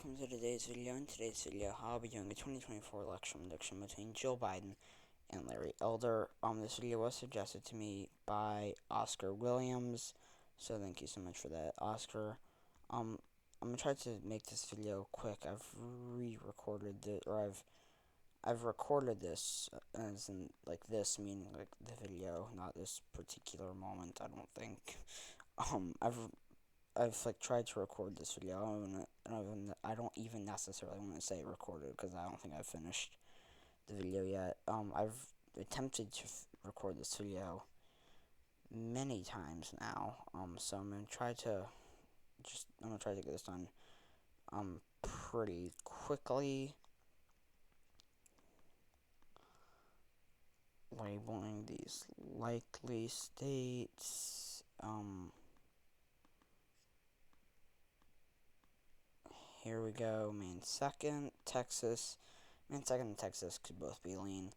welcome to today's video. In today's video, I'll be doing a 2024 election prediction between Joe Biden and Larry Elder. This video was suggested to me by Oscar Williams, so thank you so much for that, Oscar. I'm gonna try to make this video quick. I've re-recorded it, or I've recorded this as in like this, meaning like the video, not this particular moment. I don't think. I've like tried to record this video. I don't even necessarily want to say recorded because I don't think I've finished the video yet. I've attempted to record this video many times now. So I'm gonna try to get this done pretty quickly. Labeling these likely states. Here we go. Maine second, Texas. Maine second and Texas could both be lean.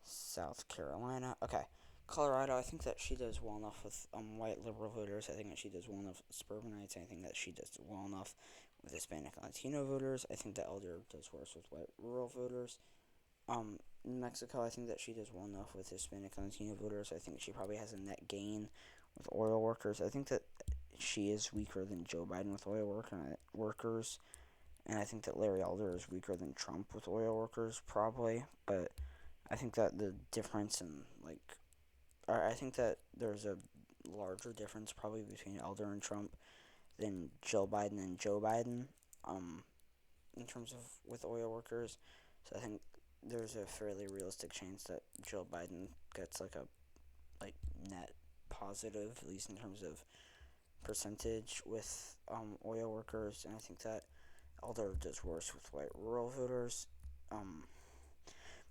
South Carolina. Okay. Colorado, I think that she does well enough with white liberal voters. I think that she does well enough with suburbanites. I think that she does well enough with Hispanic and Latino voters. I think that Elder does worse with white rural voters. New Mexico, I think that she does well enough with Hispanic and Latino voters. I think she probably has a net gain with oil workers. I think that she is weaker than Joe Biden with oil workers. And I think that Larry Elder is weaker than Trump with oil workers, probably. But I think that the difference in, I think that there's a larger difference probably between Elder and Trump than Joe Biden and Joe Biden, in terms of with oil workers. So I think there's a fairly realistic chance that Joe Biden gets like a net positive, at least in terms of percentage with oil workers, and I think that Elder does worse with white rural voters.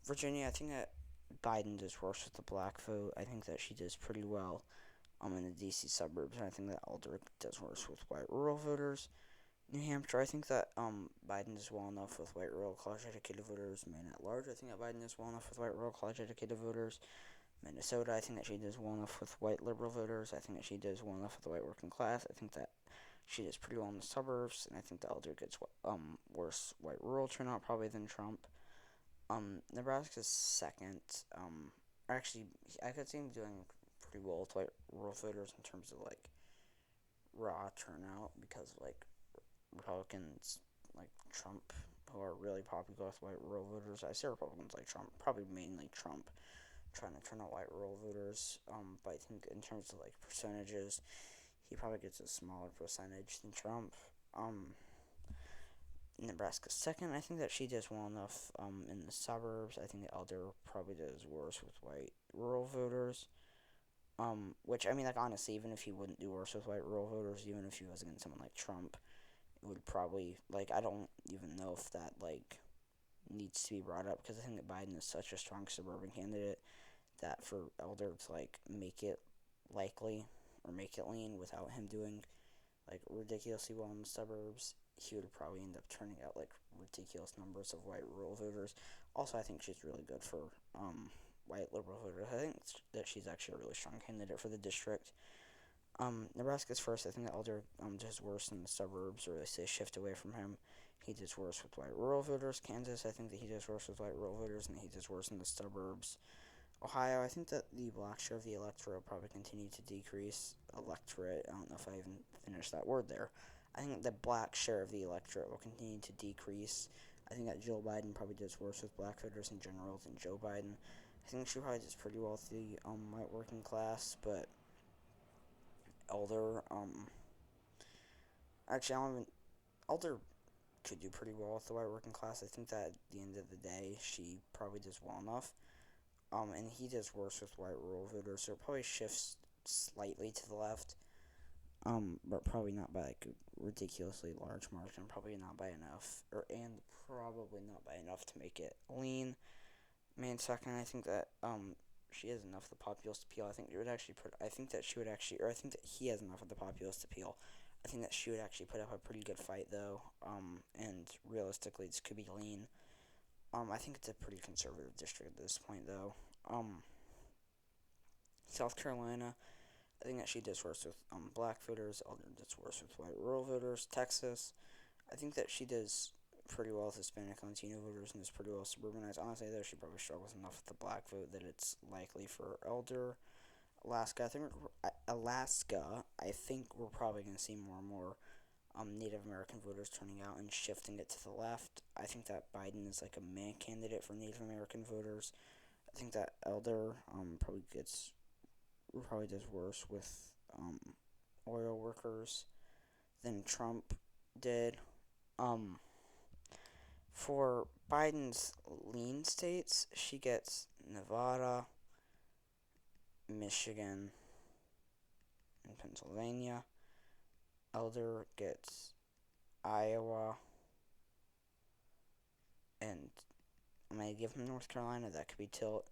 Virginia, I think that Biden does worse with the black vote. I think that she does pretty well in the D.C. suburbs, and I think that Elder does worse with white rural voters. New Hampshire, I think that Biden does well enough with white rural college-educated voters. Maine at large, I think that Biden does well enough with white rural college-educated voters. Minnesota, I think that she does well enough with white liberal voters. I think that she does well enough with the white working class. I think that she does pretty well in the suburbs, and I think that Elder gets worse white rural turnout probably than Trump. Nebraska's second. Actually, I could see him doing pretty well with white rural voters in terms of raw turnout because Republicans like Trump who are really popular with white rural voters. I say Republicans like Trump, probably mainly Trump, trying to turn out white rural voters. But I think in terms of percentages, he probably gets a smaller percentage than Trump. Nebraska's second. I think that she does well enough in the suburbs. I think the Elder probably does worse with white rural voters. Which, I mean, honestly, even if he wouldn't do worse with white rural voters, even if he was against someone like Trump, it would probably, I don't even know if that, needs to be brought up, because I think that Biden is such a strong suburban candidate that for Elder to, make it likely, or make it lean without him doing, ridiculously well in the suburbs, he would probably end up turning out, ridiculous numbers of white rural voters. Also, I think she's really good for, white liberal voters. I think that she's actually a really strong candidate for the district. Nebraska's first. I think that Elder does worse in the suburbs, or they say shift away from him. He does worse with white rural voters. Kansas, I think that he does worse with white rural voters, and he does worse in the suburbs. Ohio, I think that the black share of the electorate will probably continue to decrease. Electorate, I don't know if I even finished that word there. I think the black share of the electorate will continue to decrease. I think that Joe Biden probably does worse with black voters in general than Joe Biden. I think she probably does pretty well with the white working class, but Elder, actually, Elder could do pretty well with the white working class. I think that at the end of the day, she probably does well enough. And he does worse with white rural voters, so it probably shifts slightly to the left. But probably not by a ridiculously large margin. Probably not by enough, and probably not by enough to make it lean. Maine second, I think that she has enough of the populist appeal. I think that he has enough of the populist appeal. I think that she would actually put up a pretty good fight, though. And realistically, this could be lean. I think it's a pretty conservative district at this point, though. South Carolina, I think that she does worse with black voters. Elder does worse with white rural voters. Texas, I think that she does pretty well with Hispanic and Latino voters and does pretty well with suburbanites. Honestly, though, she probably struggles enough with the black vote that it's likely for Elder. Alaska, I think we're probably going to see more and more Native American voters turning out and shifting it to the left. I think that Biden is like a main candidate for Native American voters. I think that Elder probably does worse with oil workers than Trump did. Um, for Biden's lean states, she gets Nevada, Michigan, and Pennsylvania. Elder gets Iowa, and I'm going to give him North Carolina. That could be tilt.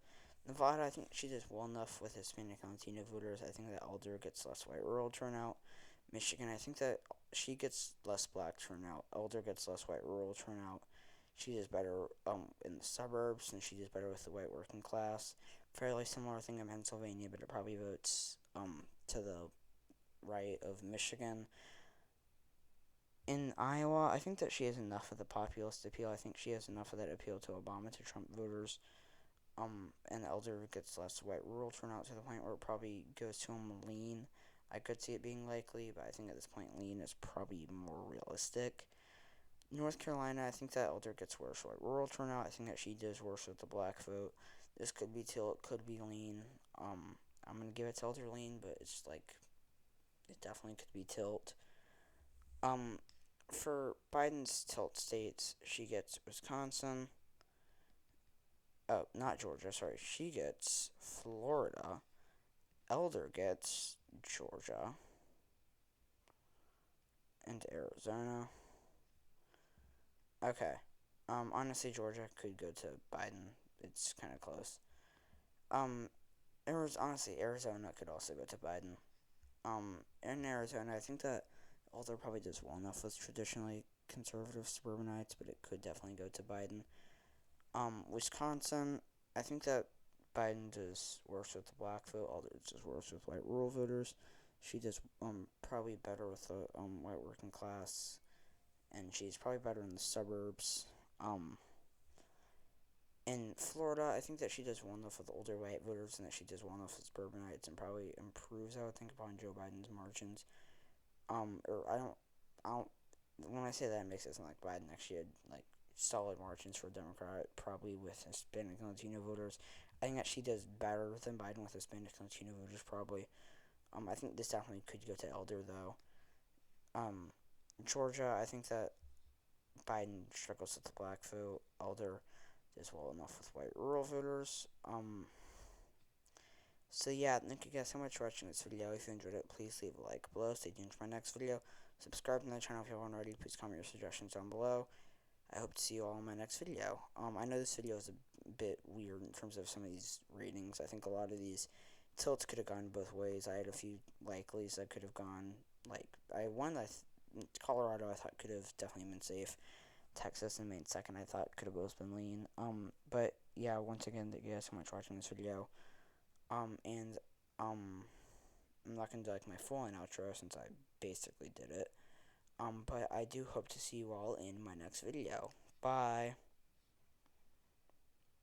Nevada, I think she does well enough with Hispanic and Latino voters. I think that Elder gets less white rural turnout. Michigan, I think that she gets less black turnout. Elder gets less white rural turnout. She does better in the suburbs, and she does better with the white working class. Fairly similar thing in Pennsylvania, but it probably votes to the right of Michigan. In Iowa, I think that she has enough of the populist appeal. I think she has enough of that appeal to Obama to Trump voters. And Elder gets less white rural turnout to the point where it probably goes to him lean. I could see it being likely, but I think at this point lean is probably more realistic. North Carolina, I think that Elder gets worse white rural turnout. I think that she does worse with the black vote. This could be tilt, could be lean. I'm gonna give it to Elder lean, but it's like it definitely could be tilt. For Biden's tilt states, she gets Wisconsin. Oh, not Georgia, sorry. She gets Florida. Elder gets Georgia and Arizona. Okay. Honestly, Georgia could go to Biden. It's kind of close. Um, Arizona could also go to Biden. In Arizona, I think that Elder probably does well enough with traditionally conservative suburbanites, but it could definitely go to Biden. Wisconsin, I think that Biden does worse with the black vote. Elder does worse with white rural voters. She does probably better with the white working class, and she's probably better in the suburbs. In Florida, I think that she does well enough with older white voters, and that she does well enough with suburbanites, and probably improves, I would think, upon Joe Biden's margins. Or I don't. When I say that, it makes it sound like Biden actually had like solid margins for Democrat, probably with Hispanic and Latino voters. I think that she does better than Biden with Hispanic and Latino voters, probably. I think this definitely could go to Elder though. Um, Georgia, I think that Biden struggles with the black vote. Elder does well enough with white rural voters. So yeah, thank you guys so much for watching this video. If you enjoyed it, please leave a like below. Stay tuned for my next video. Subscribe to the channel if you haven't already. Please comment your suggestions down below. I hope to see you all in my next video. I know this video is a bit weird in terms of some of these ratings. I think a lot of these tilts could have gone both ways. I had a few likelies that could have gone, like, Colorado I thought could have definitely been safe. Texas and Maine second I thought could have both been lean. But yeah, once again, thank you guys so much for watching this video. And I'm not gonna do like my full-on outro since I basically did it. But I do hope to see you all in my next video. Bye.